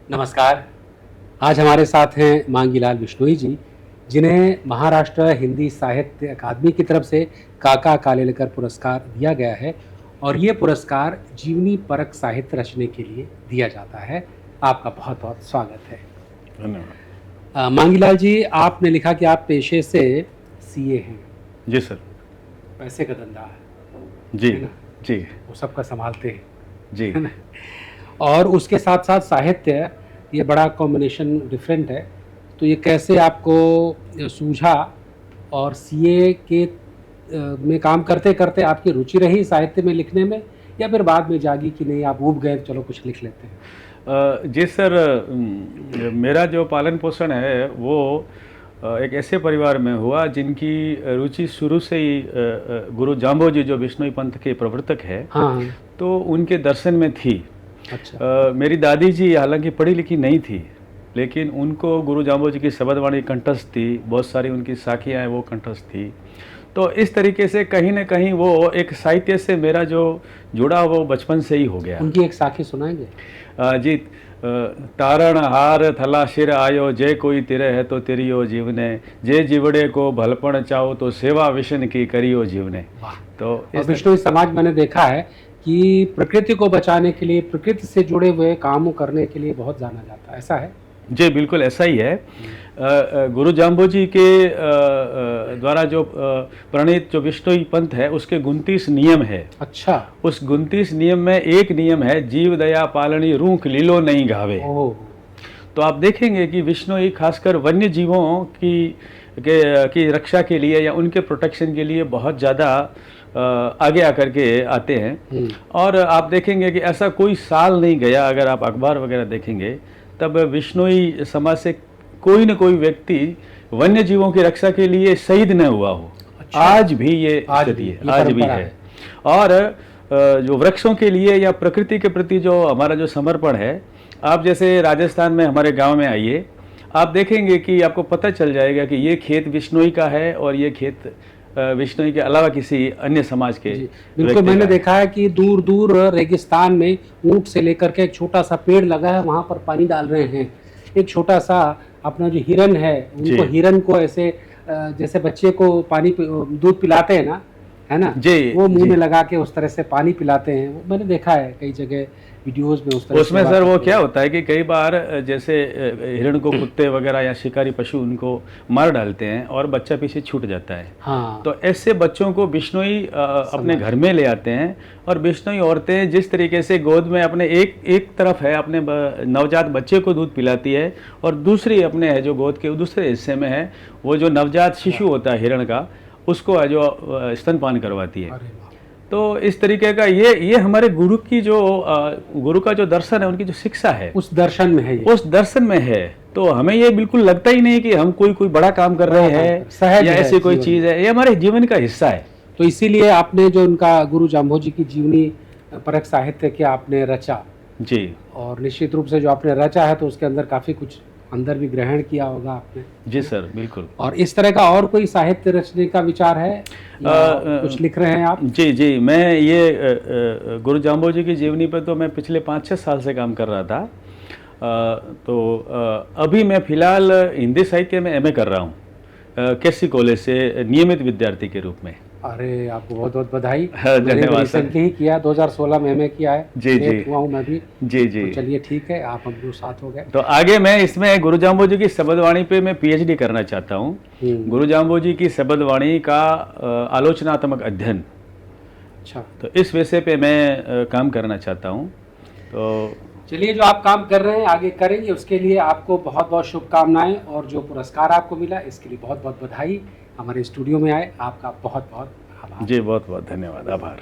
नमस्कार। आज हमारे साथ हैं मांगीलाल बिश्नोई जी, जिन्हें महाराष्ट्र हिंदी साहित्य अकादमी की तरफ से काका कालेलकर पुरस्कार दिया गया है और ये पुरस्कार जीवनी परक साहित्य रचने के लिए दिया जाता है। आपका बहुत-बहुत स्वागत है। धन्यवाद। मांगीलाल जी, आपने लिखा कि आप पेशे से सीए हैं। जी सर। पैसे का धंधा है जी, ना? जी, वो सबका संभालते हैं, जी। है ना? और उसके साथ-साथ साहित्य, ये बड़ा कॉम्बिनेशन डिफरेंट है। तो ये कैसे आपको सूझा और सीए के में काम करते-करते आपकी रुचि रही साहित्य में लिखने में, या फिर बाद में जागी कि नहीं आप ऊब गए, चलो कुछ लिख लेते हैं? जी सर, मेरा जो पालन पोषण है वो एक ऐसे परिवार में हुआ जिनकी रुचि शुरू से ही गुरु जाम्बोजी जो बिश्नोई पंथ के प्रवर्तक है, हाँ, हाँ। तो उनके दर्शन में थी। अच्छा। मेरी दादी जी हालांकि पढ़ी लिखी नहीं थी, लेकिन उनको गुरु जाम्बोजी की शबदवाणी कंठस्थ थी, बहुत सारी उनकी साखियाँ हैं वो कंठस्थ थी। तो इस तरीके से कहीं न कहीं वो एक साहित्य से मेरा जो जुड़ाव वो बचपन से ही हो गया। उनकी एक साखी सुनाएंगे? जी, तारण हार थला शिर आयो, जय कोई तिरे है तो तिरियो जीवने, जे जीवड़े को भलपण चाहो तो सेवा विशन की करियो जीवने। वाह! तो और बिश्नोई समाज मैंने देखा है कि प्रकृति को बचाने के लिए, प्रकृति से जुड़े हुए कामों करने के लिए बहुत जाना जाता है, ऐसा है? जी बिल्कुल ऐसा ही है। गुरु जाम्बोजी के द्वारा जो प्रणीत जो बिश्नोई पंथ है उसके 29 नियम है। अच्छा। उस 29 नियम में एक नियम है, जीव दया पालनी रूख लीलो नहीं गावे। ओह! तो आप देखेंगे कि बिश्नोई खासकर वन्य जीवों की रक्षा के लिए या उनके प्रोटेक्शन के लिए बहुत ज़्यादा आगे आकर के आते हैं। और आप देखेंगे कि ऐसा कोई साल नहीं गया, अगर आप अखबार वगैरह देखेंगे तब बिश्नोई समाज से कोई न कोई व्यक्ति वन्य जीवों की रक्षा के लिए शहीद न हुआ हो। अच्छा। आज भी ये स्थिति है, आज भी है। और जो वृक्षों के लिए या प्रकृति के प्रति जो हमारा जो समर्पण है, आप जैसे राजस्थान में हमारे गांव में आइए, आप देखेंगे कि आपको पता चल जाएगा कि ये खेत बिश्नोई का है और ये खेत बिश्नोई के अलावा किसी अन्य समाज के। बिल्कुल, मैंने देखा है कि दूर दूर रेगिस्तान में ऊंट से लेकर के एक छोटा सा पेड़ लगा है, वहां पर पानी डाल रहे हैं। एक छोटा सा अपना जो हिरन है, उनको हिरन को ऐसे जैसे बच्चे को पानी दूध पिलाते हैं ना, है ना, वो मुंह में लगा के उस तरह से पानी पिलाते हैं। वो मैंने देखा है कई जगह वीडियोस में उस तरह। उसमें सर वो क्या होता है कि कई बार जैसे हिरण को कुत्ते वगैरह या शिकारी पशु उनको मार डालते हैं और बच्चा पीछे छूट जाता है। हाँ। तो ऐसे बच्चों को बिश्नोई अपने घर में ले आते हैं और बिश्नोई औरतें जिस तरीके से गोद में अपने एक तरफ है अपने नवजात बच्चे को दूध पिलाती है और दूसरी अपने है जो गोद के दूसरे हिस्से में है वो जो नवजात शिशु होता है हिरण का, उसको है जो स्तनपान करवाती है। तो इस तरीके का ये हमारे गुरु की जो गुरु का जो दर्शन है, उनकी जो शिक्षा है उस दर्शन में है, उस दर्शन में है। तो हमें ये बिल्कुल लगता ही नहीं कि हम कोई बड़ा काम कर रहे हैं या ऐसी कोई चीज है, ये हमारे जीवन का हिस्सा है। तो इसीलिए आपने जो उनका गुरु जाम्बोजी की जीवनी परक साहित्य के आपने रचा जी, और निश्चित रूप से जो आपने रचा है तो उसके अंदर काफी कुछ अंदर भी ग्रहण किया होगा आपने। जी सर, बिल्कुल। और इस तरह का और कोई साहित्य रचने का विचार है, कुछ लिख रहे हैं आप? जी, मैं ये गुरु जाम्बोजी की जीवनी पर तो मैं पिछले 5-6 साल से काम कर रहा था। तो अभी मैं फिलहाल हिंदी साहित्य में एमए कर रहा हूँ केसी कॉलेज से नियमित विद्यार्थी के रूप में। अरे आपको बहुत बहुत बधाई। धन्यवाद। रिसेंटली ही किया, 2016 में एमए किया है। जी हुआ हूँ मैं भी। जी। तो चलिए ठीक है, आप हम लोग साथ हो गए। तो आगे मैं इसमें गुरु जाम्बोजी की शबदवाणी पे मैं पीएचडी करना चाहता हूँ। गुरु जाम्बोजी की शबदवाणी का आलोचनात्मक अध्ययन। अच्छा। तो इस विषय पे मैं काम करना चाहता हूँ। तो चलिए, जो आप काम कर रहे हैं आगे करेंगे, उसके लिए आपको बहुत बहुत शुभकामनाएं, और जो पुरस्कार आपको मिला इसके लिए बहुत बहुत बधाई। हमारे स्टूडियो में आए, आपका बहुत बहुत आभार। जी, बहुत बहुत धन्यवाद, आभार।